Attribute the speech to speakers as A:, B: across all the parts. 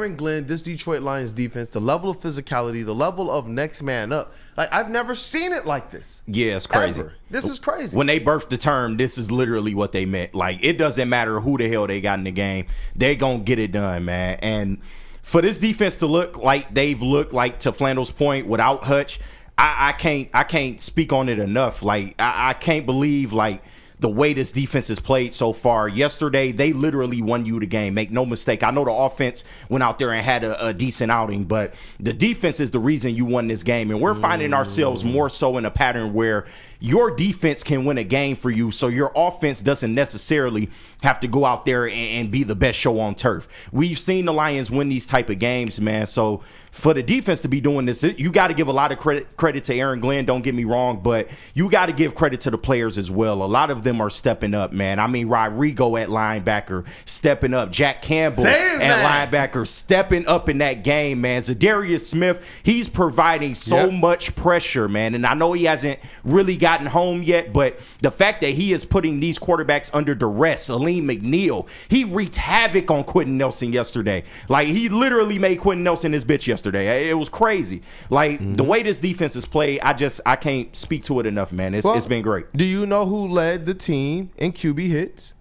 A: Aaron Glenn, this Detroit Lions defense, the level of physicality, the level of next man up. Like, I've never seen it like this.
B: Yeah, it's crazy.
A: Ever. This is crazy.
B: When they birthed the term, this is literally what they meant. Like, it doesn't matter who the hell they got in the game. They're going to get it done, man. And for this defense to look like they've looked like, to Flannel's point, without Hutch, I can't speak on it enough. Like, I can't believe, like, the way this defense has played so far. Yesterday, they literally won you the game. Make no mistake. I know the offense went out there and had a decent outing, but the defense is the reason you won this game. And we're finding ourselves more so in a pattern where your defense can win a game for you, so your offense doesn't necessarily have to go out there and be the best show on turf. We've seen the Lions win these type of games, man. So for the defense to be doing this, you got to give a lot of credit to Aaron Glenn, don't get me wrong, but you got to give credit to the players as well. A lot of them are stepping up, man. I mean, Rodrigo at linebacker stepping up. Jack Campbell at linebacker stepping up in that game, man. Zadarius Smith, he's providing so much pressure, man. And I know he hasn't really gotten home yet, but the fact that he is putting these quarterbacks under duress, Aleem McNeil, he wreaked havoc on Quentin Nelson yesterday. Like, he literally made Quentin Nelson his bitch yesterday. It was crazy. Like, the way this defense is played, I can't speak to it enough, man. It's been great.
A: Do you know who led the team in QB hits?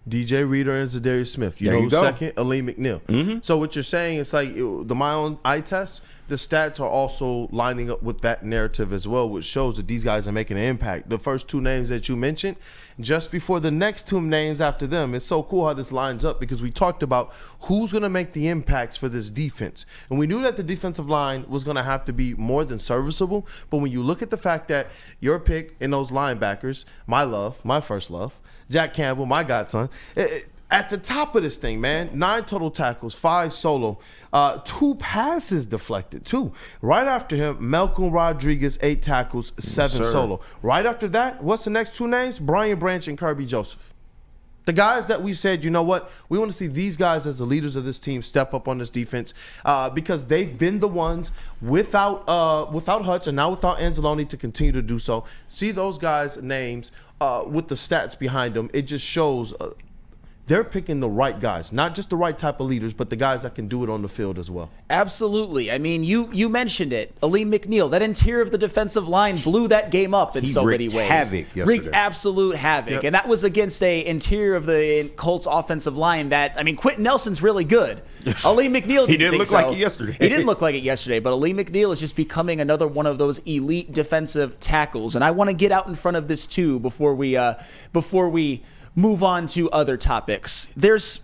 A: DJ Reader and Zadarius Smith. You know who's second? Aleem McNeil. So what you're saying is, like, my own eye test, the stats are also lining up with that narrative as well, which shows that these guys are making an impact. The first two names that you mentioned, just before the next two names after them, it's so cool how this lines up, because we talked about who's going to make the impacts for this defense. And we knew that the defensive line was going to have to be more than serviceable. But when you look at the fact that your pick in those linebackers, my first love, Jack Campbell, my godson, at the top of this thing, man, 9 total tackles, 5 solo, 2 passes deflected, 2. Right after him, Malcolm Rodriguez, 8 tackles, 7 solo. Right after that, what's the next 2 names? Brian Branch and Kirby Joseph. The guys that we said, you know what, we want to see these guys as the leaders of this team step up on this defense, because they've been the ones without Hutch and now without Anzalone to continue to do so. See those guys' names with the stats behind them. It just shows they're picking the right guys, not just the right type of leaders, but the guys that can do it on the field as well.
C: Absolutely. I mean, you mentioned it. Aleem McNeil, that interior of the defensive line blew that game up in so many ways.
B: Havoc yesterday.
C: Wreaked absolute havoc. And that was against a interior of the Colts offensive line that, I mean, Quentin Nelson's really good. Aleem McNeil
B: he didn't look like it yesterday.
C: He didn't look like it yesterday, but Aleem McNeil is just becoming another one of those elite defensive tackles. And I want to get out in front of this too before we move on to other topics. There's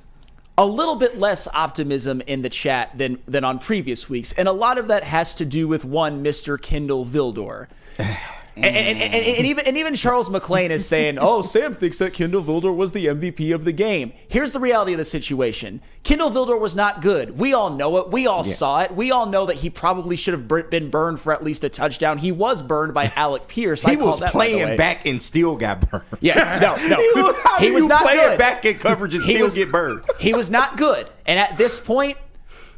C: a little bit less optimism in the chat than on previous weeks, and a lot of that has to do with one Mr. Kindle Vildor. And even Charles McClain is saying, oh, Sam thinks that Kindle Vildor was the MVP of the game. Here's the reality of the situation. Kindle Vildor was not good. We all know it. We all saw it. We all know that he probably should have been burned for at least a touchdown. He was burned by Alec Pierce.
B: He was playing back and still got burned.
C: Yeah, no. He was not good.
B: Back in coverage and still get burned.
C: He was not good. And at this point,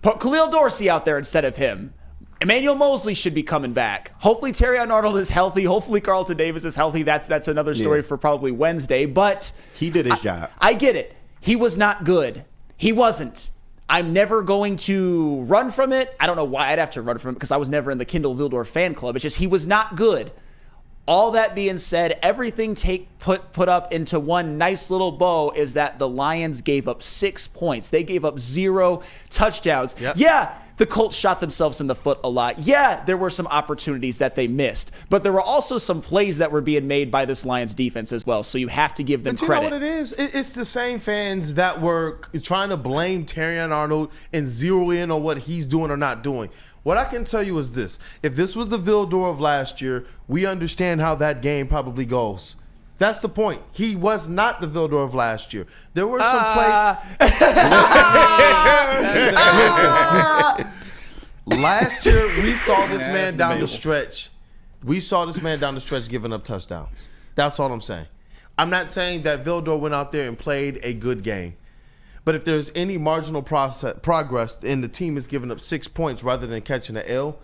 C: put Khalil Dorsey out there instead of him. Emmanuel Mosley should be coming back. Hopefully Terrion Arnold is healthy. Hopefully Carlton Davis is healthy. That's another story for probably Wednesday. But
B: he did his job.
C: I get it. He was not good. He wasn't. I'm never going to run from it. I don't know why I'd have to run from it, because I was never in the Kindle Vildor fan club. It's just he was not good. All that being said, everything put up into one nice little bow is that the Lions gave up 6 points. They gave up 0 touchdowns. Yep. Yeah, the Colts shot themselves in the foot a lot. Yeah, there were some opportunities that they missed. But there were also some plays that were being made by this Lions defense as well. So you have to give them credit.
A: But you know what it is? It's the same fans that were trying to blame Terrion Arnold and zero in on what he's doing or not doing. What I can tell you is this. If this was the Vildor of last year, we understand how that game probably goes. That's the point. He was not the Vildor of last year. There were some plays. Listen, last year we saw this man down the stretch. We saw this man down the stretch giving up touchdowns. That's all I'm saying. I'm not saying that Vildor went out there and played a good game. But if there's any marginal progress and the team is giving up 6 points rather than catching an L,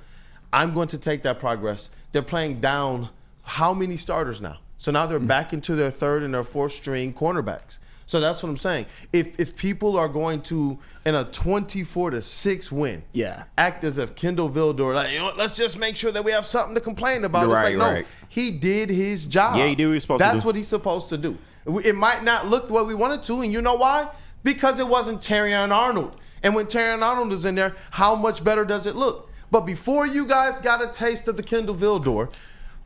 A: I'm going to take that progress. They're playing down how many starters now? So now they're back into their 3rd and their 4th string cornerbacks. So that's what I'm saying. If people are going to, in a 24-6 win, act as if Kindle Vildor, like, you know what, let's just make sure that we have something to complain about.
B: Right,
A: it's like, no, he did his job.
B: Yeah, he did what he was supposed to do.
A: That's what he's supposed to do. It might not look the way we wanted to, and you know why? Because it wasn't Terrion Arnold. And when Terrion Arnold is in there, how much better does it look? But before you guys got a taste of the Kindle Vildor,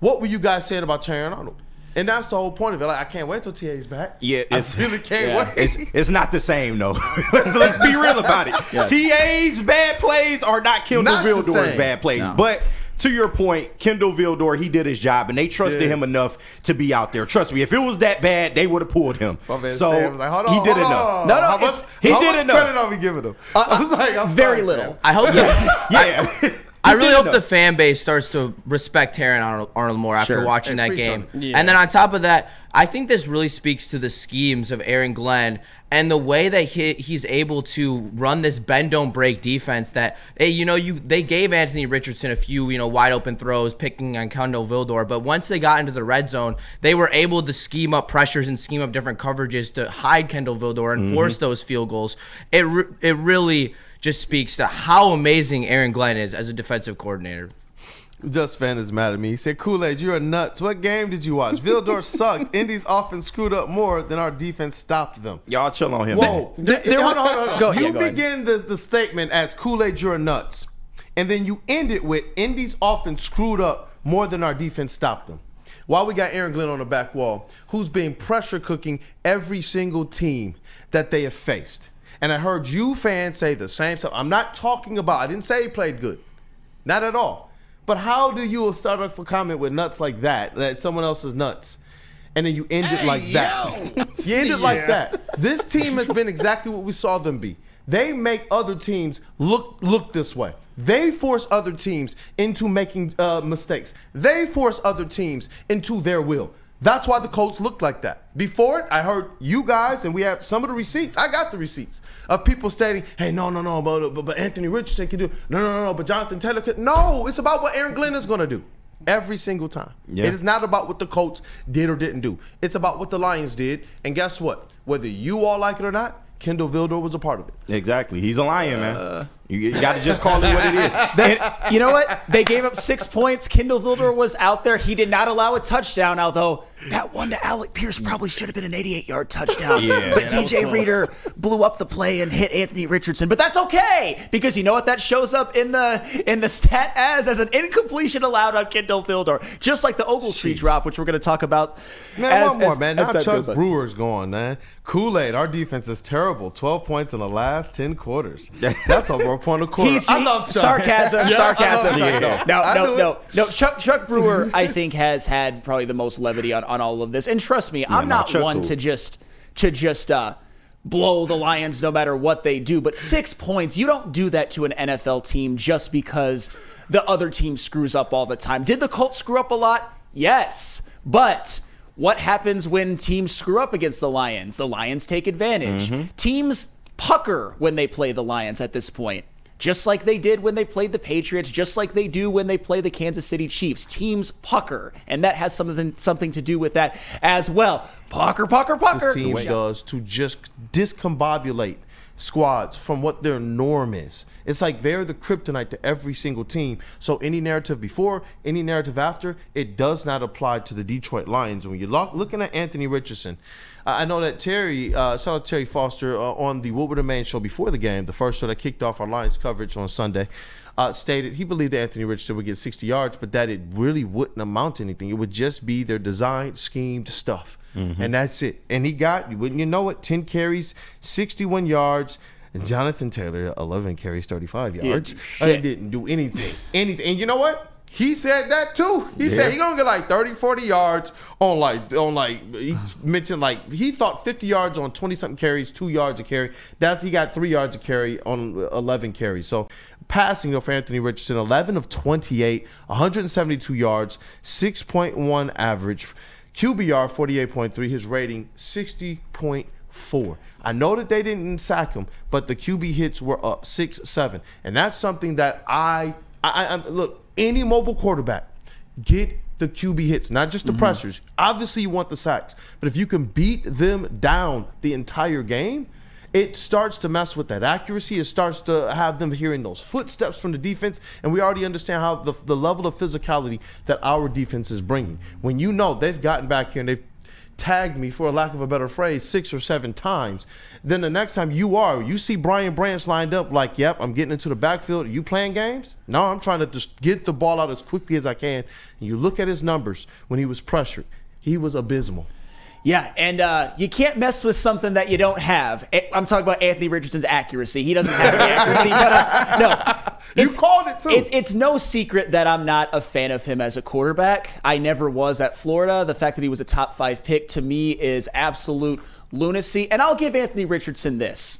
A: what were you guys saying about Terrion Arnold? And that's the whole point of it. Like, I can't wait till TA's back.
B: Yeah,
A: I really can't wait.
B: It's not the same, though. let's be real about it. Yes. TA's bad plays are not Kindle Vildor's bad plays. No. But to your point, Kindle Vildor, he did his job, and they trusted him enough to be out there. Trust me, if it was that bad, they would have pulled him. So he did enough.
C: No,
A: how much credit are we giving him? I was like, I'm
C: very little.
D: I hope I really hope the fan base starts to respect Terrion Arnold more after watching that game. Yeah. And then on top of that, I think this really speaks to the schemes of Aaron Glenn and the way that he's able to run this bend don't break defense. That they gave Anthony Richardson a few wide open throws, picking on Kindle Vildor, but once they got into the red zone, they were able to scheme up pressures and scheme up different coverages to hide Kindle Vildor and force those field goals. It really just speaks to how amazing Aaron Glenn is as a defensive coordinator.
A: Just Fan is mad at me. He said, Koolaid, you're nuts. What game did you watch? Vildor sucked. Indy's offense screwed up more than our defense stopped them.
B: Y'all chill on him.
A: Whoa. Hold on.
C: Go
A: you
C: ahead.
A: begin the statement as Koolaid, you're nuts. And then you end it with Indy's offense screwed up more than our defense stopped them. While we got Aaron Glenn on the back wall, who's been pressure cooking every single team that they have faced. And I heard you fans say the same stuff. I'm not talking about, I didn't say he played good. Not at all. But how do you start off a comment with nuts like that someone else is nuts, and then you end it like that? You end it like that. This team has been exactly what we saw them be. They make other teams look this way. They force other teams into making mistakes. They force other teams into their will. That's why the Colts looked like that. Before it, I heard you guys, and we have some of the receipts. I got the receipts of people stating, hey, no, but Anthony Richardson can do it. No, but Jonathan Taylor could. No, it's about what Aaron Glenn is going to do every single time. Yeah. It is not about what the Colts did or didn't do. It's about what the Lions did. And guess what? Whether you all like it or not, Kindle Vildor was a part of it.
B: Exactly. He's a Lion, man. You got to just call it what it is.
C: You know what? They gave up 6 points. Kindle Vildor was out there. He did not allow a touchdown, although that one to Alec Pierce probably should have been an 88-yard touchdown. But DJ Reader blew up the play and hit Anthony Richardson. But that's okay, because you know what that shows up in the stat as an incompletion allowed on Kindle Vildor, just like the Ogletree drop, which we're going to talk about.
A: Man, now Chuck Brewer's going, man. Koolaid, our defense is terrible. 12 points in the last 10 quarters. That's over a point a quarter.
C: I love Chuck. Sarcasm. No. Chuck Brewer, I think, has had probably the most levity on all of this. And trust me, I'm not one to just blow the Lions no matter what they do. But 6 points, you don't do that to an NFL team just because the other team screws up all the time. Did the Colts screw up a lot? Yes. But what happens when teams screw up against the Lions? The Lions take advantage. Teams pucker when they play the Lions at this point, just like they did when they played the Patriots, just like they do when they play the Kansas City Chiefs. Teams pucker, and that has something to do with that as well. Pucker.
A: This team does to just discombobulate squads from what their norm is. It's like they're the kryptonite to every single team. So any narrative before, any narrative after, it does not apply to the Detroit Lions. When you're looking at Anthony Richardson, I know that shout out to Terry Foster on the Woodward and Main show before the game, the first show that kicked off our Lions coverage on Sunday, stated he believed that Anthony Richardson would get 60 yards, but that it really wouldn't amount to anything. It would just be their designed, schemed stuff. And that's it. And he got, wouldn't you know it, 10 carries, 61 yards. And Jonathan Taylor, 11 carries, 35 yards. He didn't do anything. And you know what? He said that too. He said he's going to get like 30, 40 yards he mentioned he thought 50 yards on 20-something carries, 2 yards a carry. He got 3 yards a carry on 11 carries. So passing for Anthony Richardson, 11 of 28, 172 yards, 6.1 average. QBR 48.3, his rating 60.4. I know that they didn't sack him, but the QB hits were up 6-7, and that's something that I look, any mobile quarterback, get the QB hits, not just the pressures. Obviously, you want the sacks. But if you can beat them down the entire game, it starts to mess with that accuracy. It starts to have them hearing those footsteps from the defense. And we already understand how the level of physicality that our defense is bringing. When you know they've gotten back here and they've tagged me, for a lack of a better phrase, 6 or 7 times, then the next time you see Brian Branch lined up like, yep, I'm getting into the backfield. Are you playing games? No, I'm trying to just get the ball out as quickly as I can. And you look at his numbers when he was pressured. He was abysmal.
C: Yeah, and you can't mess with something that you don't have. I'm talking about Anthony Richardson's accuracy. He doesn't have the accuracy, but no.
A: You called it, too.
C: It's no secret that I'm not a fan of him as a quarterback. I never was at Florida. The fact that he was a top 5 pick to me is absolute lunacy. And I'll give Anthony Richardson this.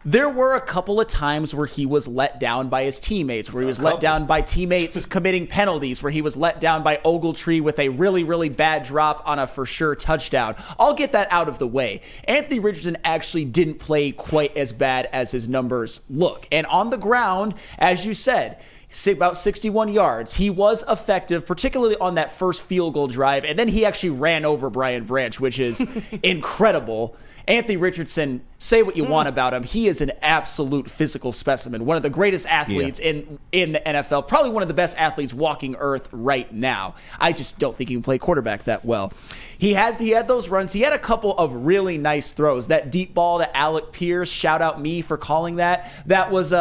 C: There were a couple of times where he was let down by his teammates, where he was let down by teammates committing penalties, where he was let down by Ogletree with a really, really bad drop on a for sure touchdown. I'll get that out of the way. Anthony Richardson actually didn't play quite as bad as his numbers look. And on the ground, as you said, about 61 yards. He was effective, particularly on that first field goal drive, and then he actually ran over Brian Branch, which is incredible. Anthony Richardson, say what you want about him, he is an absolute physical specimen, one of the greatest athletes in the NFL, probably one of the best athletes walking earth right now. I just don't think he can play quarterback that well. He had those runs. He had a couple of really nice throws. That deep ball to Alec Pierce, shout out me for calling that. That was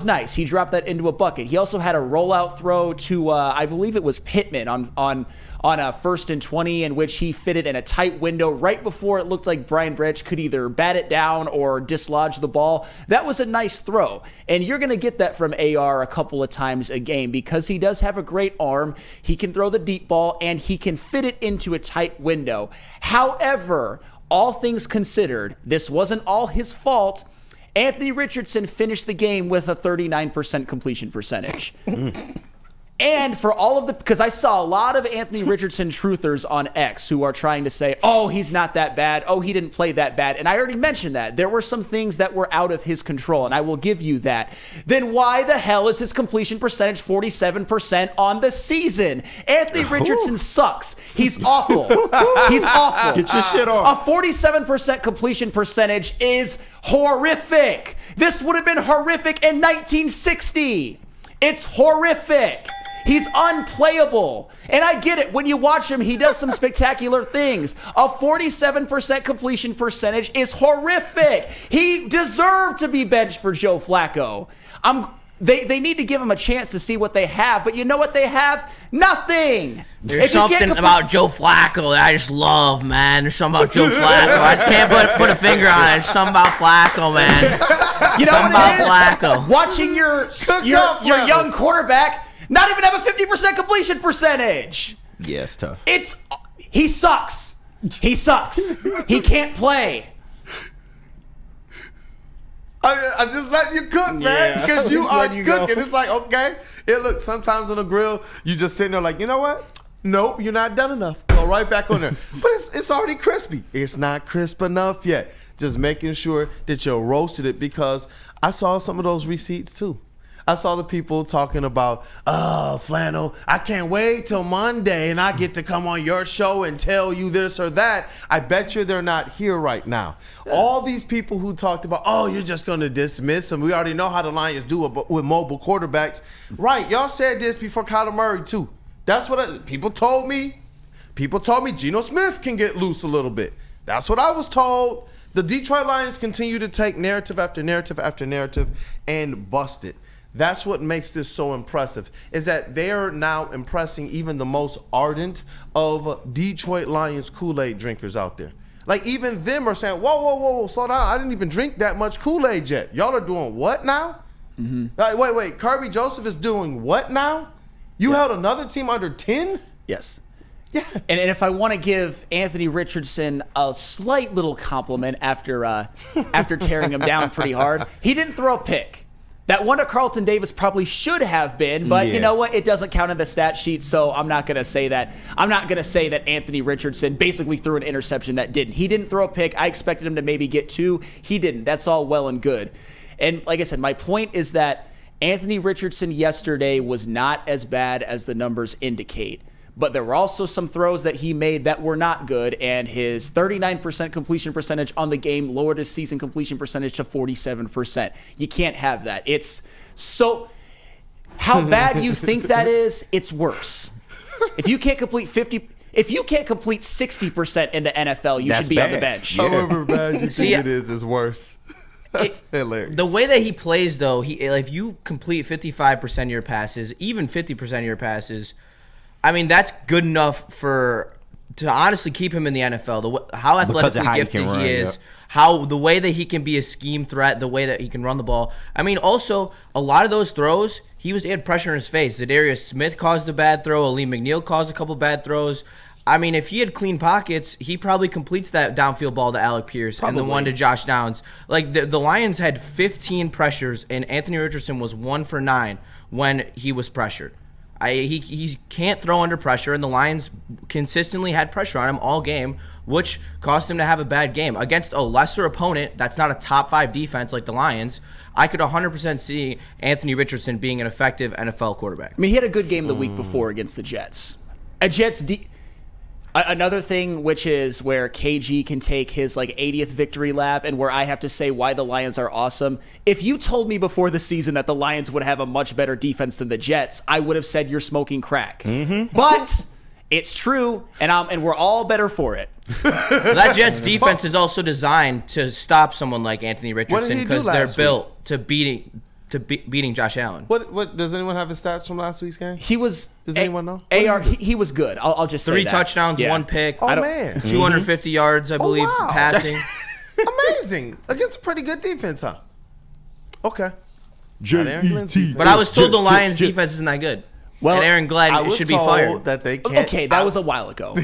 C: nice. He dropped that into a bucket. He also had a rollout throw to, I believe it was Pittman on a 1st and 20, in which he fitted in a tight window right before it looked like Brian Branch could either bat it down or dislodge the ball. That was a nice throw. And you're going to get that from AR a couple of times a game because he does have a great arm. He can throw the deep ball, and he can fit it into a tight window. However, all things considered, this wasn't all his fault. Anthony Richardson finished the game with a 39% completion percentage. And for all of because I saw a lot of Anthony Richardson truthers on X who are trying to say, oh, he's not that bad. Oh, he didn't play that bad. And I already mentioned that. There were some things that were out of his control, and I will give you that. Then why the hell is his completion percentage 47% on the season? Anthony Richardson sucks. He's awful. He's awful.
B: Get your shit off.
C: A 47% completion percentage is horrific. This would have been horrific in 1960. It's horrific. He's unplayable. And I get it. When you watch him, he does some spectacular things. A 47% completion percentage is horrific. He deserved to be benched for Joe Flacco. They need to give him a chance to see what they have. But you know what they have? Nothing.
D: There's something about Joe Flacco that I just love, man. There's something about Joe Flacco. I just can't put a finger on it. There's something about Flacco, man.
C: You know
D: something
C: what it is?
D: Flacco.
C: Watching your young quarterback not even have a 50% completion percentage.
B: Yeah, it's tough.
C: He sucks. He sucks. He can't play.
A: I just let you cook, man, because you are cooking. It's like, okay. Look, sometimes on the grill, you just sitting there like, you know what? Nope, you're not done enough. Go right back on there. But it's already crispy. It's not crisp enough yet. Just making sure that you roasted it, because I saw some of those receipts too. I saw the people talking about, Flannel, I can't wait till Monday and I get to come on your show and tell you this or that. I bet you they're not here right now. All these people who talked about, you're just going to dismiss them. We already know how the Lions do it with mobile quarterbacks. Right, y'all said this before Kyler Murray too. That's what people told me. People told me Geno Smith can get loose a little bit. That's what I was told. The Detroit Lions continue to take narrative after narrative after narrative and bust it. That's what makes this so impressive, is that they are now impressing even the most ardent of Detroit Lions Koolaid drinkers out there. Like, even them are saying, whoa, slow down. I didn't even drink that much Kool-Aid yet. Y'all are doing what now? Mm-hmm. Like, wait. Kirby Joseph is doing what now? You held another team under 10?
C: Yes.
A: Yeah.
C: And if I want to give Anthony Richardson a slight little compliment after tearing him down pretty hard, he didn't throw a pick. That one to Carlton Davis probably should have been, but you know what? It doesn't count in the stat sheet, so I'm not going to say that. I'm not going to say that Anthony Richardson basically threw an interception that didn't. He didn't throw a pick. I expected him to maybe get 2. He didn't. That's all well and good. And like I said, my point is that Anthony Richardson yesterday was not as bad as the numbers indicate. but there were also some throws that he made that were not good, and his 39% completion percentage on the game lowered his season completion percentage to 47%. You can't have that. It's so... How bad you think that is, it's worse. If you can't complete 60% in the NFL, you should be on the bench.
A: However bad you think it is worse. That's hilarious.
D: The way that he plays, though, if you complete 55% of your passes, even 50% of your passes, I mean, that's good enough to honestly keep him in the NFL. How athletically gifted he is, the way that he can be a scheme threat, the way that he can run the ball. I mean, also, a lot of those throws, he had pressure in his face. Zadarius Smith caused a bad throw. Aleem McNeil caused a couple bad throws. I mean, if he had clean pockets, he probably completes that downfield ball to Alec Pierce and the one to Josh Downs. Like, the Lions had 15 pressures, and Anthony Richardson was 1 for 9 when he was pressured. He can't throw under pressure, and the Lions consistently had pressure on him all game, which caused him to have a bad game. Against a lesser opponent that's not a top 5 defense like the Lions, I could 100% see Anthony Richardson being an effective NFL quarterback.
C: I mean, he had a good game the week before against the Jets. Another thing, which is where KG can take his 80th victory lap, and where I have to say why the Lions are awesome. If you told me before the season that the Lions would have a much better defense than the Jets, I would have said you're smoking crack. Mm-hmm. But it's true, and we're all better for it.
D: That Jets defense is also designed to stop someone like Anthony Richardson because they're built to beating Josh Allen.
A: What does anyone have his stats from last week's game?
C: Does
A: anyone know?
C: He was good. I'll just say
D: 3
C: that.
D: touchdowns, 1 pick.
A: Oh man,
D: 250 yards, I believe, passing.
A: Amazing against a pretty good defense, huh? Okay.
D: But I was told the Lions defense isn't that good. Well, and Aaron Glenn should be fired.
A: That they can't.
C: Okay, that was a while ago.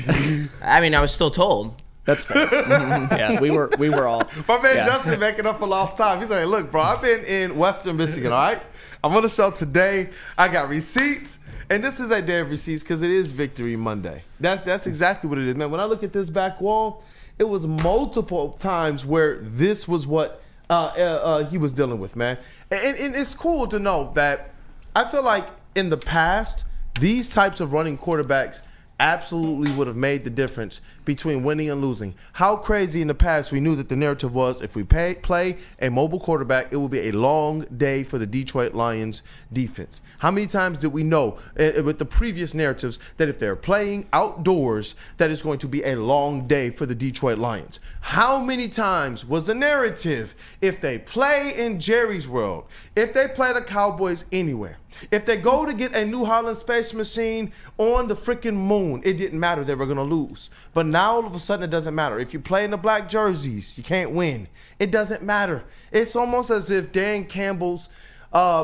D: I mean, I was still told.
C: That's fair. Yeah, we were all.
A: My man Justin making up for lost time. He's like, look, bro, I've been in Western Michigan, all right? I'm on the show today. I got receipts. And this is a day of receipts because it is Victory Monday. That's exactly what it is, man. When I look at this back wall, it was multiple times where this was what he was dealing with, man. And it's cool to know that I feel like in the past, these types of running quarterbacks absolutely would have made the difference between winning and losing. How crazy in the past we knew that the narrative was if we play a mobile quarterback, it will be a long day for the Detroit Lions defense. How many times did we know with the previous narratives that if they're playing outdoors, that is going to be a long day for the Detroit Lions? How many times was the narrative if they play in Jerry's World, if they play the Cowboys anywhere, if they go to get a New Holland space machine on the freaking moon, it didn't matter, they were going to lose. But now all of a sudden it doesn't matter. If you play in the black jerseys, you can't win. It doesn't matter. It's almost as if Dan Campbell's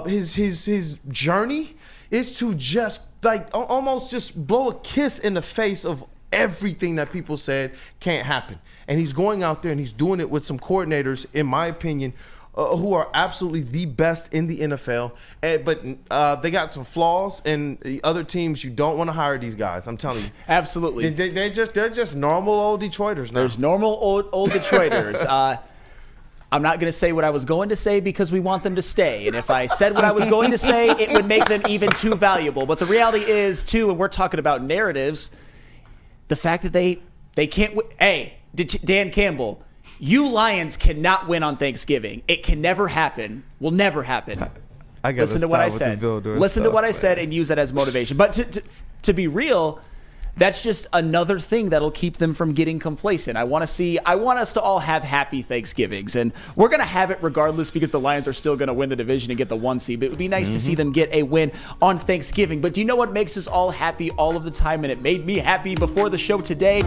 A: his journey is to just almost just blow a kiss in the face of everything that people said can't happen. And he's going out there and he's doing it with some coordinators, in my opinion, who are absolutely the best in the NFL, but they got some flaws, and the other teams, you don't want to hire these guys. I'm telling you,
C: absolutely.
A: They're just normal old Detroiters now.
C: There's normal old Detroiters. I'm not going to say what I was going to say because we want them to stay, and if I said what I was going to say, it would make them even too valuable. But the reality is, too, and we're talking about narratives, the fact that they can't. Hey, Dan Campbell. You Lions cannot win on Thanksgiving. It can never happen. Will never happen.
A: I gotta
C: listen to what I said. Listen to what I said and use that as motivation. But to be real, that's just another thing that'll keep them from getting complacent. I want us to all have happy Thanksgivings, and we're gonna have it regardless because the Lions are still gonna win the division and get the 1 seed. But it would be nice to see them get a win on Thanksgiving. But do you know what makes us all happy all of the time? And it made me happy before the show today.